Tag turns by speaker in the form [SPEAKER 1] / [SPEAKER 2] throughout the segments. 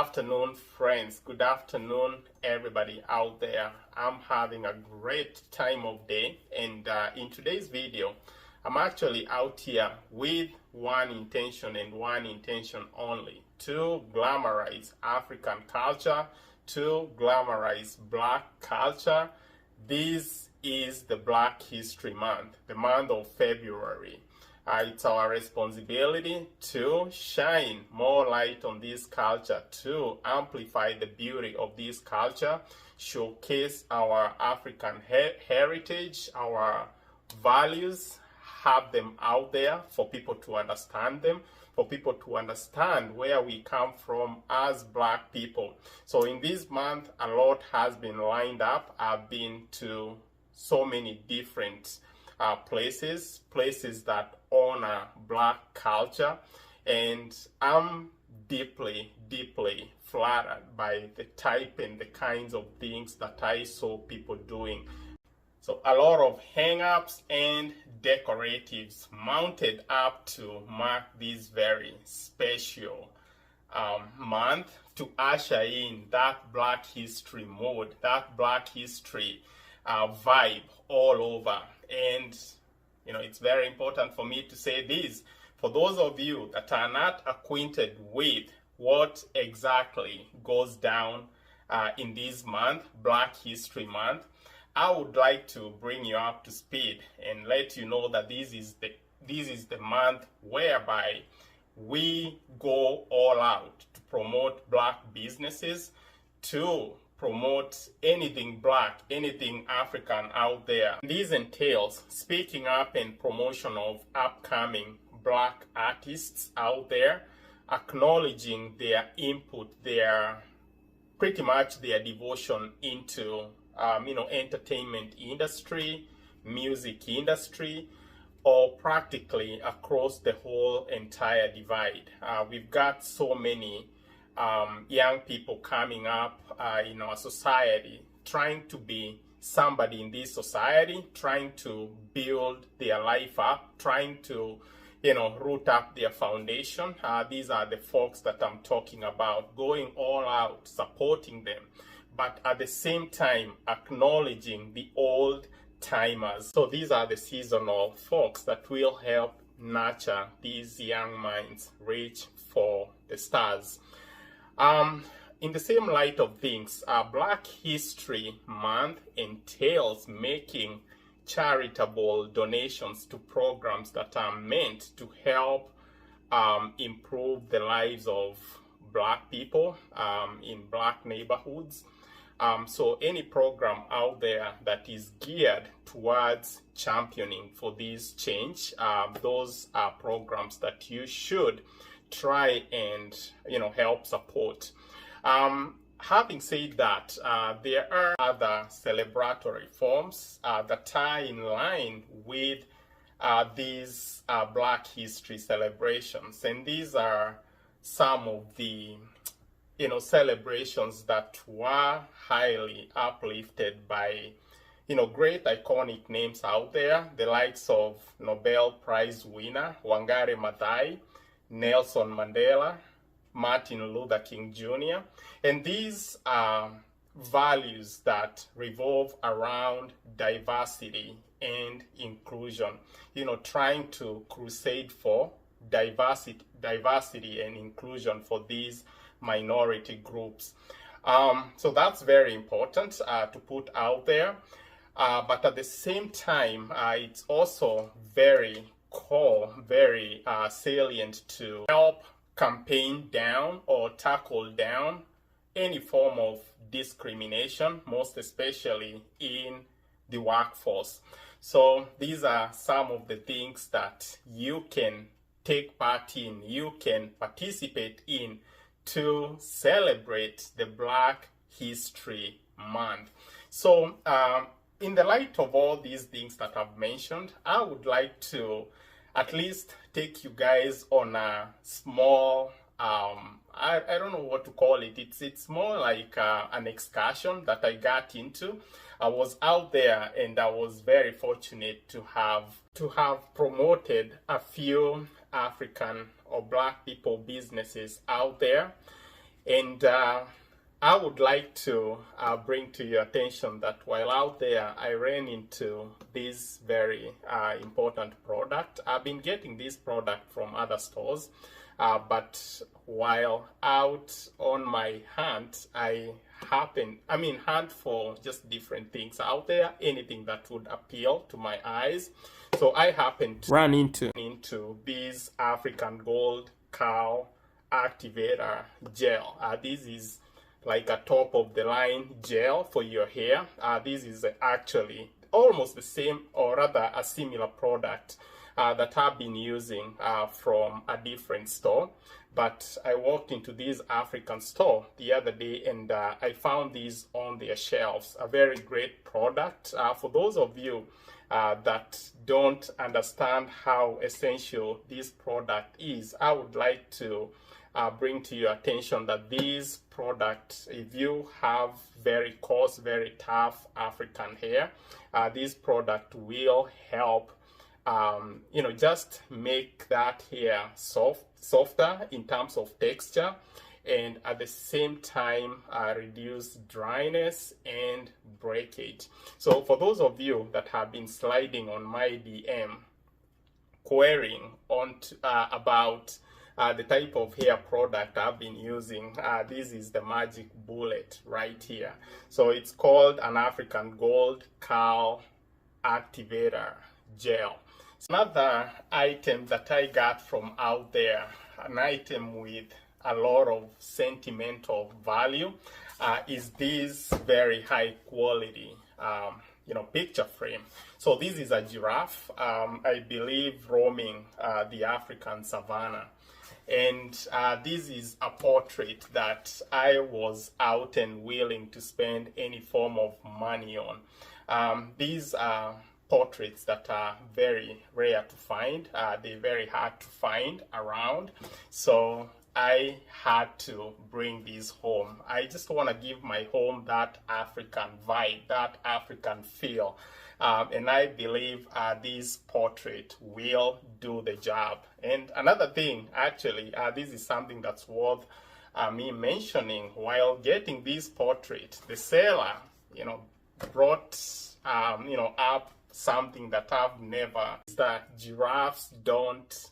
[SPEAKER 1] afternoon, friends. Good afternoon, everybody out there. I'm having a great time of day, and in today's video, I'm actually out here with one intention and one intention only: to glamorize African culture, to glamorize Black culture. This is the Black History Month, the month of February. It's our responsibility to shine more light on this culture, to amplify the beauty of this culture, showcase our African heritage, our values, have them out there for people to understand them, for people to understand where we come from as Black people. So in this month, a lot has been lined up. I've been to so many different places that honor Black culture, and I'm deeply flattered by the type and the kinds of things that I saw people doing. So a lot of hang-ups and decoratives mounted up to mark this very special month, to usher in that Black history mood, that Black history vibe all over. And it's very important for me to say this. For those of you that are not acquainted with what exactly goes down in this month, Black History Month, I would like to bring you up to speed and let you know that this is the month whereby we go all out to promote Black businesses, to promote anything Black, anything African out there. This entails speaking up and promotion of upcoming Black artists out there, acknowledging their input, pretty much their devotion into entertainment industry, music industry, or practically across the whole entire divide. We've got so many young people coming up in our society, trying to be somebody in this society, trying to build their life up, trying to root up their foundation. These are the folks that I'm talking about, going all out, supporting them, but at the same time acknowledging the old timers. So these are the seasonal folks that will help nurture these young minds reach for the stars. In the same light of things, Black History Month entails making charitable donations to programs that are meant to help improve the lives of Black people in Black neighborhoods. So any program out there that is geared towards championing for this change, those are programs that you should try and help support. Having said that, there are other celebratory forms that are in line with these Black History celebrations, and these are some of the celebrations that were highly uplifted by great iconic names out there, the likes of Nobel Prize winner Wangari Maathai, Nelson Mandela, Martin Luther King Jr. And these are values that revolve around diversity and inclusion, trying to crusade for diversity and inclusion for these minority groups. So that's very important to put out there. But at the same time, it's also very salient to help campaign down or tackle down any form of discrimination, most especially in the workforce. So these are some of the things that you can take part in, you can participate in to celebrate the Black History Month. So in the light of all these things that I've mentioned, I would like to at least take you guys on a small, I don't know what to call it. It's more like an excursion that I got into. I was out there and I was very fortunate to have promoted a few African or Black people businesses out there. And I would like to bring to your attention that while out there, I ran into this very important product. I've been getting this product from other stores, but while out on my hunt, hunt for just different things out there, anything that would appeal to my eyes. So I happened to run into this African Gold Cow Activator Gel. This is like a top of the line gel for your hair. This is actually almost the same, or rather a similar product that I've been using from a different store. But I walked into this African store the other day and I found these on their shelves. A very great product. For those of you that don't understand how essential this product is, I would like to bring to your attention that these products, if you have very coarse, very tough African hair, this product will help just make that hair softer in terms of texture, and at the same time reduce dryness and breakage. So for those of you that have been sliding on my DM querying on about the type of hair product I've been using, this is the magic bullet right here. So it's called an African Gold Cow Activator Gel. Another item that I got from out there, an item with a lot of sentimental value, is this very high quality picture frame. So this is a giraffe, I believe roaming the African savannah. And this is a portrait that I was out and willing to spend any form of money on. These are portraits that are very rare to find. They're very hard to find around. So I had to bring these home. I just want to give my home that African vibe, that African feel. And I believe this portrait will do the job. And another thing, actually, this is something that's worth me mentioning. While getting this portrait, the seller, brought, up something that I've never, is that giraffes don't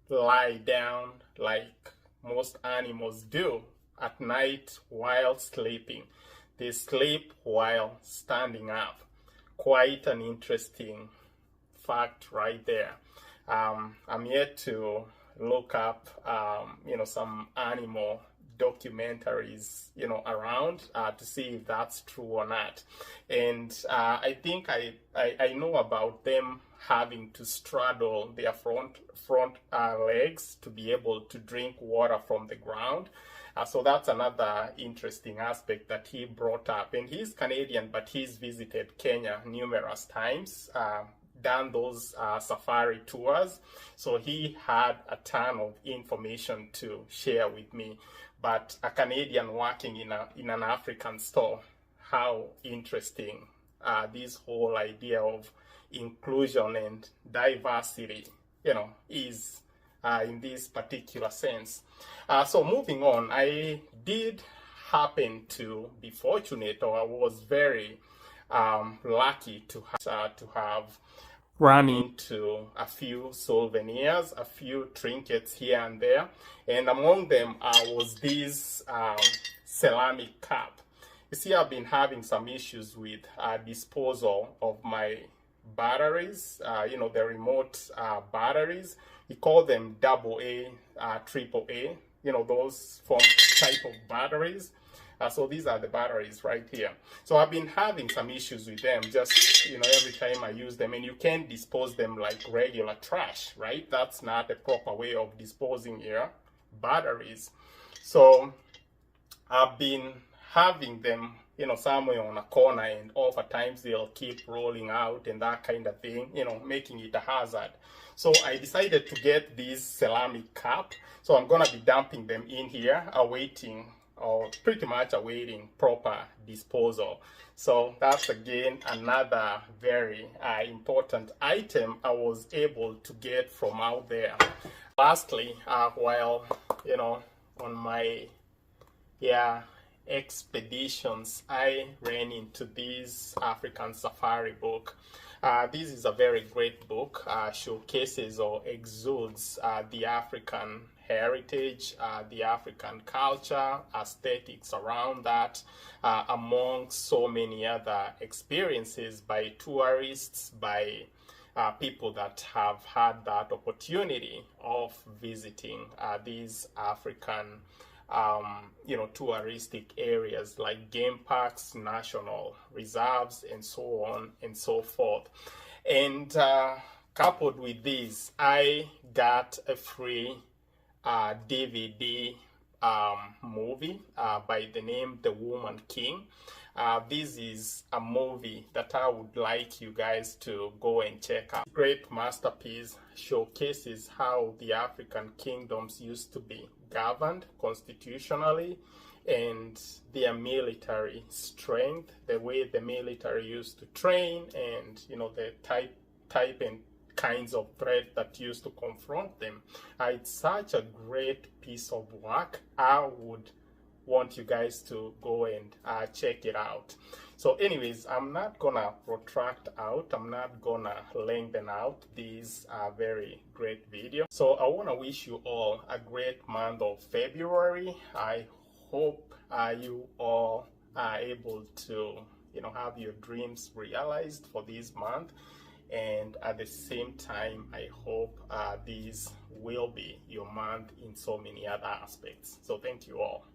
[SPEAKER 1] lie down like most animals do at night while sleeping. They sleep while standing up. Quite an interesting fact right there. I'm yet to look up, some animal documentaries, around to see if that's true or not. And I think I know about them having to straddle their front legs to be able to drink water from the ground. So that's another interesting aspect that he brought up. And he's Canadian, but he's visited Kenya numerous times, done those safari tours. So he had a ton of information to share with me. But a Canadian working in an African store, how interesting this whole idea of inclusion and diversity, is in this particular sense. So moving on, I did happen to be fortunate, or I was very lucky to have run into a few souvenirs, a few trinkets here and there, and among them was this ceramic cup. You see, I've been having some issues with disposal of my batteries, the remote batteries. We call them AA, AAA, those form type of batteries. So these are the batteries right here. So I've been having some issues with them, just, every time I use them, and you can't dispose them like regular trash, right? That's not the proper way of disposing your batteries. So I've been having them, somewhere on a corner, and oftentimes they'll keep rolling out and that kind of thing, making it a hazard. So I decided to get this ceramic cup. So I'm gonna be dumping them in here, pretty much awaiting proper disposal. So that's again another very important item I was able to get from out there. Lastly, while on my yeah, expeditions, I ran into this African Safari book. This is a very great book, showcases or exudes the African heritage, the African culture, aesthetics around that, among so many other experiences by tourists, by people that have had that opportunity of visiting these African touristic areas like game parks, national reserves, and so on and so forth. And coupled with this, I got a free DVD movie by the name The Woman King. This is a movie that I would like you guys to go and check out. Great masterpiece, showcases how the African kingdoms used to be governed constitutionally, and their military strength, the way the military used to train, and the type and kinds of threat that used to confront them. It's such a great piece of work. I would want you guys to go and check it out. So anyways, I'm not gonna protract out, I'm not gonna lengthen out this very great video. So I want to wish you all a great month of February. I hope you all are able to have your dreams realized for this month, and at the same time I hope this will be your month in so many other aspects. So thank you all.